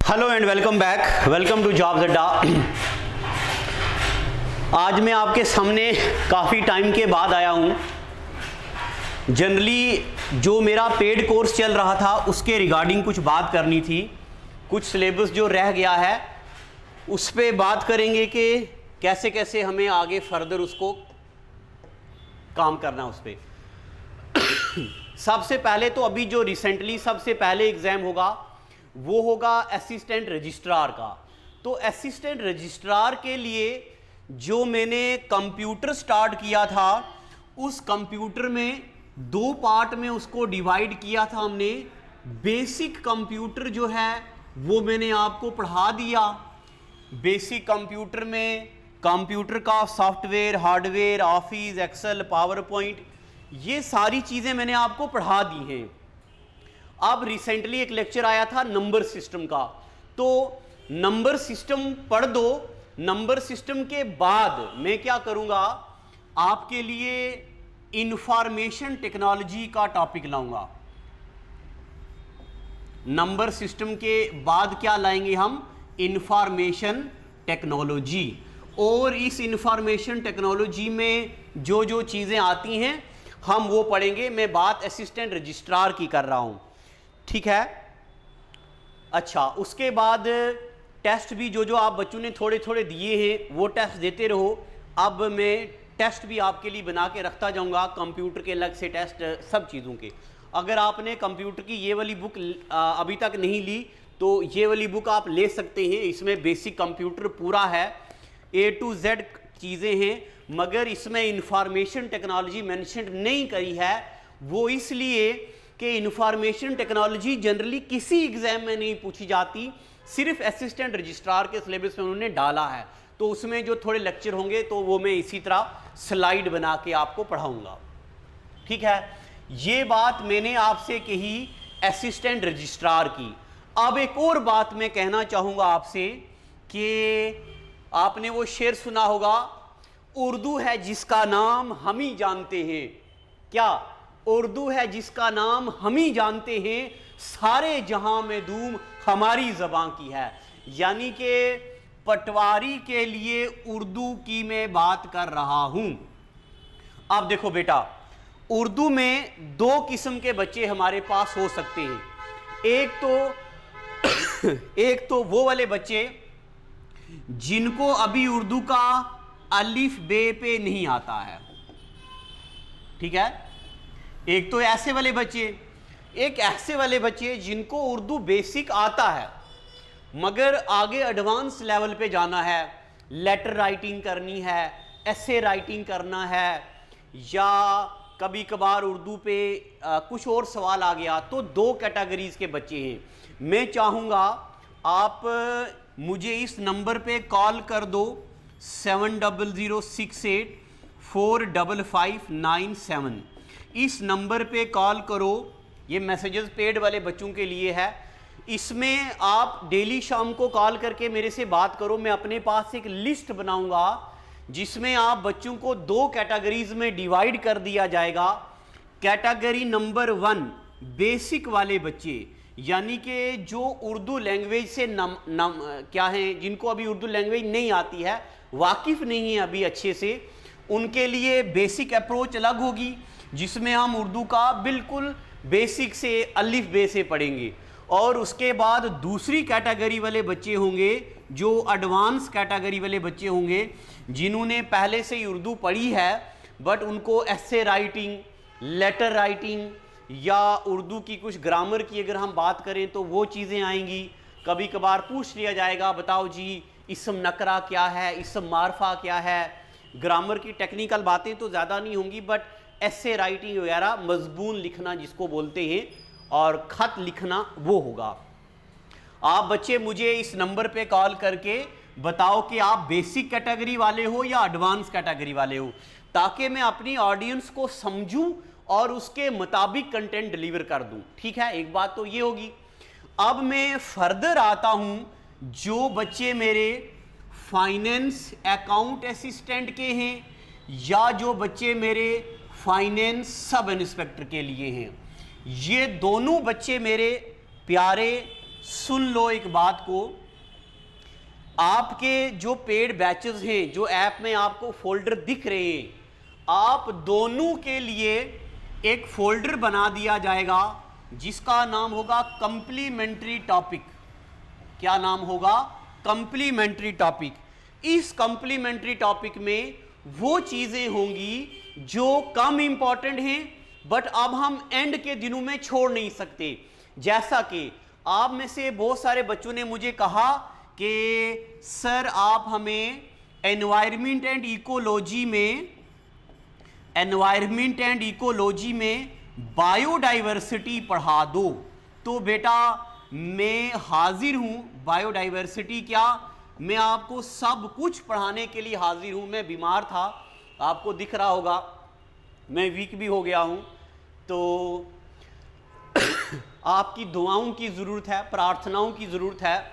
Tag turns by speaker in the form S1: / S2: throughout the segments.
S1: Hello and welcome back, welcome to jobs Adda. आज मैं आपके सामने काफ़ी टाइम के बाद आया हूँ। जनरली जो मेरा पेड कोर्स चल रहा था उसके रिगार्डिंग कुछ बात करनी थी। कुछ सिलेबस जो रह गया है उस पर बात करेंगे कि कैसे कैसे हमें आगे फर्दर उसको काम करना है उस पर। सबसे पहले तो अभी जो रिसेंटली सबसे पहले एग्ज़ाम होगा वो होगा असिस्टेंट रजिस्ट्रार का। तो असिस्टेंट रजिस्ट्रार के लिए जो मैंने कंप्यूटर स्टार्ट किया था उस कंप्यूटर में दो पार्ट में उसको डिवाइड किया था हमने। बेसिक कंप्यूटर जो है वो मैंने आपको पढ़ा दिया। बेसिक कंप्यूटर में कंप्यूटर का software, hardware, office, Excel, PowerPoint, ये सारी चीज़ें मैंने आपको पढ़ा दी हैं। अब रिसेंटली एक लेक्चर आया था नंबर सिस्टम का, तो नंबर सिस्टम पढ़ दो। नंबर सिस्टम के बाद मैं क्या करूंगा, आपके लिए इंफॉर्मेशन टेक्नोलॉजी का टॉपिक लाऊंगा। नंबर सिस्टम के बाद क्या लाएंगे हम, इंफॉर्मेशन टेक्नोलॉजी। और इस इंफॉर्मेशन टेक्नोलॉजी में जो जो चीज़ें आती हैं हम वो पढ़ेंगे। मैं बात असिस्टेंट रजिस्ट्रार की कर रहा हूँ, ठीक है। अच्छा, उसके बाद टेस्ट भी जो जो आप बच्चों ने थोड़े थोड़े दिए हैं वो टेस्ट देते रहो। अब मैं टेस्ट भी आपके लिए बना के रखता जाऊंगा, कंप्यूटर के अलग से टेस्ट, सब चीज़ों के। अगर आपने कंप्यूटर की ये वाली बुक अभी तक नहीं ली तो ये वाली बुक आप ले सकते हैं। इसमें बेसिक कंप्यूटर पूरा है, A to Z चीज़ें हैं, मगर इसमें इंफॉर्मेशन टेक्नोलॉजी मेंशन नहीं करी है। वो इसलिए कि इंफॉर्मेशन टेक्नोलॉजी जनरली किसी एग्जाम में नहीं पूछी जाती, सिर्फ असिस्टेंट रजिस्ट्रार के सिलेबस में उन्होंने डाला है। तो उसमें जो थोड़े लेक्चर होंगे तो वो मैं इसी तरह स्लाइड बना के आपको पढ़ाऊंगा, ठीक है। ये बात मैंने आपसे कही असिस्टेंट रजिस्ट्रार की। अब एक और बात मैं कहना चाहूँगा आपसे कि आपने वो शेर सुना होगा, उर्दू है जिसका नाम हम ही जानते हैं। क्या? उर्दू है जिसका नाम हम ही जानते हैं, सारे जहां में धूम हमारी ज़बान की है। यानी कि पटवारी के लिए उर्दू की मैं बात कर रहा हूं। अब देखो बेटा, उर्दू में दो किस्म के बच्चे हमारे पास हो सकते हैं। एक तो वो वाले बच्चे जिनको अभी उर्दू का अलिफ बे पे नहीं आता है, ठीक है। एक तो ऐसे वाले बच्चे, एक ऐसे वाले बच्चे जिनको उर्दू बेसिक आता है मगर आगे एडवांस लेवल पे जाना है, लेटर राइटिंग करनी है, एसे राइटिंग करना है, या कभी कभार उर्दू पे कुछ और सवाल आ गया, तो दो कैटेगरीज के बच्चे हैं। मैं चाहूँगा आप मुझे इस नंबर पे कॉल कर दो 7068455597। इस नंबर पे कॉल करो। ये मैसेजेस पेड वाले बच्चों के लिए है। इसमें आप डेली शाम को कॉल करके मेरे से बात करो। मैं अपने पास एक लिस्ट बनाऊंगा जिसमें आप बच्चों को दो कैटेगरीज में डिवाइड कर दिया जाएगा। कैटेगरी नंबर 1 बेसिक वाले बच्चे, यानी कि जो उर्दू लैंग्वेज से क्या है, जिनको अभी उर्दू लैंग्वेज नहीं आती है, वाकिफ नहीं है अभी अच्छे से, उनके लिए बेसिक अप्रोच अलग होगी जिसमें हम उर्दू का बिल्कुल बेसिक से अलिफ बे से पढ़ेंगे। और उसके बाद दूसरी कैटेगरी वाले बच्चे होंगे जो एडवांस कैटेगरी वाले बच्चे होंगे, जिन्होंने पहले से ही उर्दू पढ़ी है बट उनको एसे राइटिंग, लेटर राइटिंग या उर्दू की कुछ ग्रामर की अगर हम बात करें तो वो चीज़ें आएंगी। कभी कभार पूछ लिया जाएगा, बताओ जी इसम नकरा क्या है, इसम मारफा क्या है। ग्रामर की टेक्निकल बातें तो ज़्यादा नहीं होंगी बट ऐसे राइटिंग वगैरह, मजबून लिखना जिसको बोलते हैं, और ख़त लिखना वो होगा। आप बच्चे मुझे इस नंबर पे कॉल करके बताओ कि आप बेसिक कैटेगरी वाले हो या एडवांस कैटेगरी वाले हो, ताकि मैं अपनी ऑडियंस को समझूं और उसके मुताबिक कंटेंट डिलीवर कर दूं, ठीक है। एक बात तो ये होगी। अब मैं फर्दर आता हूं, जो बच्चे मेरे फाइनेंस अकाउंट असिस्टेंट के हैं या जो बच्चे मेरे फाइनेंस सब इंस्पेक्टर के लिए हैं, ये दोनों बच्चे मेरे प्यारे सुन लो एक बात को, आपके जो पेड बैचेस हैं, जो ऐप में आपको फोल्डर दिख रहे हैं, आप दोनों के लिए एक फोल्डर बना दिया जाएगा जिसका नाम होगा कंप्लीमेंट्री टॉपिक। क्या नाम होगा? Complementary topic. इस कंप्लीमेंट्री टॉपिक में वो चीजें होंगी जो कम इंपॉर्टेंट हैं बट अब हम एंड के दिनों में छोड़ नहीं सकते। जैसा कि आप में से बहुत सारे बच्चों ने मुझे कहा कि सर आप हमें एनवायरनमेंट एंड इकोलॉजी में बायोडाइवर्सिटी पढ़ा दो। तो बेटा मैं हाजिर हूं। बायोडाइवर्सिटी क्या, मैं आपको सब कुछ पढ़ाने के लिए हाजिर हूं। मैं बीमार था, आपको दिख रहा होगा, मैं वीक भी हो गया हूं, तो आपकी दुआओं की ज़रूरत है, प्रार्थनाओं की ज़रूरत है।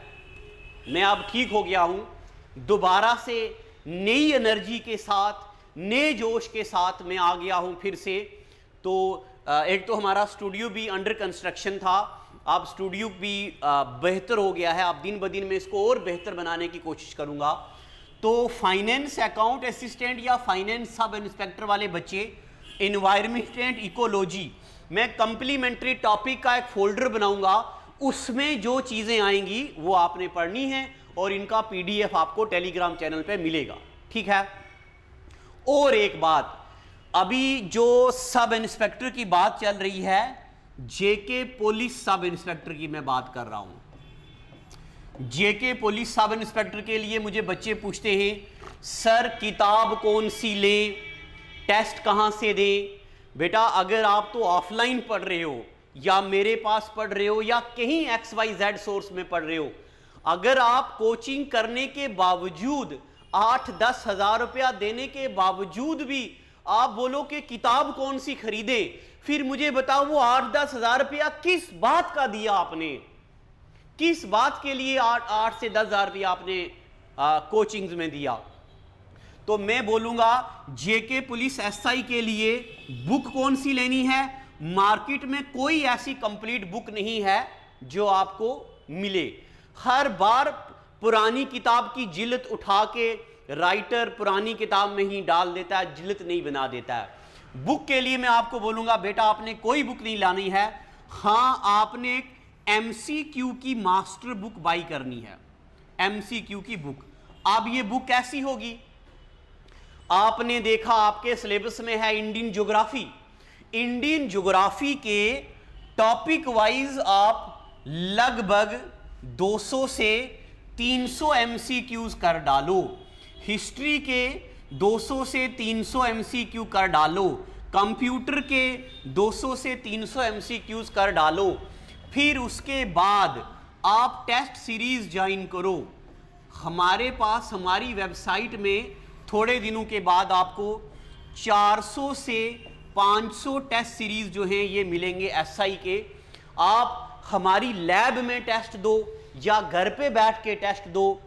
S1: मैं अब ठीक हो गया हूं, दोबारा से नई एनर्जी के साथ, नए जोश के साथ मैं आ गया हूं फिर से। तो एक तो हमारा स्टूडियो भी अंडर कंस्ट्रक्शन था, अब स्टूडियो भी बेहतर हो गया है। अब दिन ब दिन मैं इसको और बेहतर बनाने की कोशिश करूंगा। तो फाइनेंस अकाउंट असिस्टेंट या फाइनेंस सब इंस्पेक्टर वाले बच्चे, एनवायरनमेंट एंड इकोलॉजी, मैं कंप्लीमेंट्री टॉपिक का एक फोल्डर बनाऊंगा, उसमें जो चीज़ें आएंगी वो आपने पढ़नी है और इनका PDF आपको टेलीग्राम चैनल पे मिलेगा, ठीक है। और एक बात, अभी जो सब इंस्पेक्टर की बात चल रही है, जेके पुलिस सब इंस्पेक्टर की मैं बात कर रहा हूं। जेके पुलिस सब इंस्पेक्टर के लिए मुझे बच्चे पूछते हैं सर किताब कौन सी लें, टेस्ट कहां से दें। बेटा अगर आप तो ऑफलाइन पढ़ रहे हो या मेरे पास पढ़ रहे हो या कहीं XYZ सोर्स में पढ़ रहे हो, अगर आप कोचिंग करने के बावजूद 8-10 हज़ार रुपया देने के बावजूद भी आप बोलो कि किताब कौन सी खरीदे, फिर मुझे बताओ वो 8-10 हज़ार रुपया किस बात का दिया आपने, किस बात के लिए 8 से 10 हज़ार रुपया आपने कोचिंग्स में दिया। तो मैं बोलूंगा जेके पुलिस SI के लिए बुक कौन सी लेनी है। मार्केट में कोई ऐसी कंप्लीट बुक नहीं है जो आपको मिले। हर बार पुरानी किताब की जिल्द उठा के राइटर पुरानी किताब में ही डाल देता है, जिल्द नहीं बना देता है। बुक के लिए मैं आपको बोलूंगा बेटा आपने कोई बुक नहीं लानी है, हां आपने एक MCQ की मास्टर बुक बाई करनी है, MCQ की बुक। अब ये बुक कैसी होगी? आपने देखा आपके सिलेबस में है इंडियन ज्योग्राफी, इंडियन ज्योग्राफी के टॉपिक वाइज आप लगभग 200 से 300 MCQs कर डालो, हिस्ट्री के 200 से 300 MCQ कर डालो, कंप्यूटर के 200 से 300 MCQs कर डालो, फिर उसके बाद आप टेस्ट सीरीज ज्वाइन करो। हमारे पास हमारी वेबसाइट में थोड़े दिनों के बाद आपको 400 से 500 टेस्ट सीरीज जो हैं ये मिलेंगे SI के। आप हमारी लैब में टेस्ट दो या घर पे बैठ के टेस्ट दो,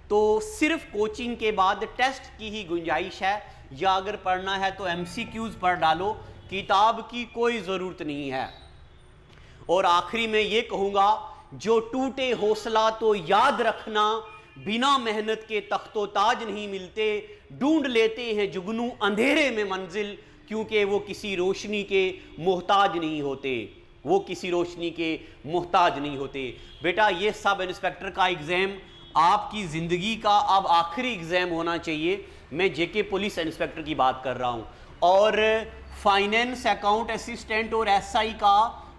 S1: तो सिर्फ कोचिंग के बाद टेस्ट की ही गुंजाइश है, या अगर पढ़ना है तो MCQs पढ़ डालो, किताब की कोई ज़रूरत नहीं है। और आखिरी में ये कहूँगा, जो टूटे हौसला तो याद रखना, बिना मेहनत के तख्तो ताज नहीं मिलते, ढूंढ लेते हैं जुगनू अंधेरे में मंजिल, क्योंकि वो किसी रोशनी के मोहताज नहीं होते, वो किसी रोशनी के मोहताज नहीं होते। बेटा ये सब इंस्पेक्टर का एग्ज़ाम आपकी ज़िंदगी का अब आखिरी एग्ज़ाम होना चाहिए। मैं जेके पुलिस इंस्पेक्टर की बात कर रहा हूँ, और फाइनेंस अकाउंट असिस्टेंट और SI का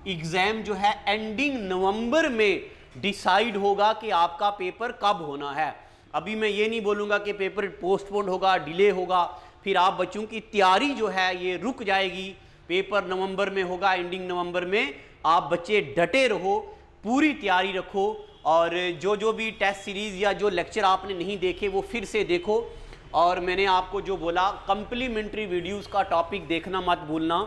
S1: एग्ज़ाम जो है एंडिंग नवंबर में डिसाइड होगा कि आपका पेपर कब होना है। अभी मैं ये नहीं बोलूँगा कि पेपर पोस्टपोन होगा, डिले होगा, फिर आप बच्चों की तैयारी जो है ये रुक जाएगी। पेपर नवंबर में होगा, एंडिंग नवंबर में। आप बच्चे डटे रहो, पूरी तैयारी रखो, और जो भी टेस्ट सीरीज़ या जो लेक्चर आपने नहीं देखे वो फिर से देखो। और मैंने आपको जो बोला, कंप्लीमेंट्री वीडियोस का टॉपिक देखना मत भूलना।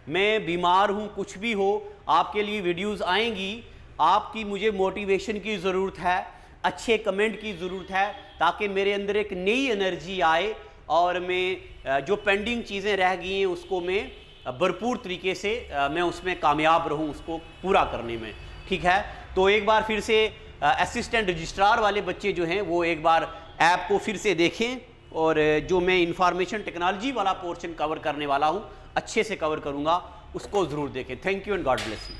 S1: मैं बीमार हूँ, कुछ भी हो, आपके लिए वीडियोस आएंगी। आपकी मुझे मोटिवेशन की ज़रूरत है, अच्छे कमेंट की ज़रूरत है, ताकि मेरे अंदर एक नई एनर्जी आए और मैं जो पेंडिंग चीज़ें रह गई हैं उसको मैं भरपूर तरीके से मैं उसमें कामयाब रहूं, उसको पूरा करने में। ठीक है, तो एक बार फिर से असिस्टेंट रजिस्ट्रार वाले बच्चे जो हैं वो एक बार ऐप को फिर से देखें, और जो मैं इंफॉर्मेशन टेक्नोलॉजी वाला पोर्शन कवर करने वाला हूँ अच्छे से कवर करूँगा, उसको ज़रूर देखें। Thank you and God bless you.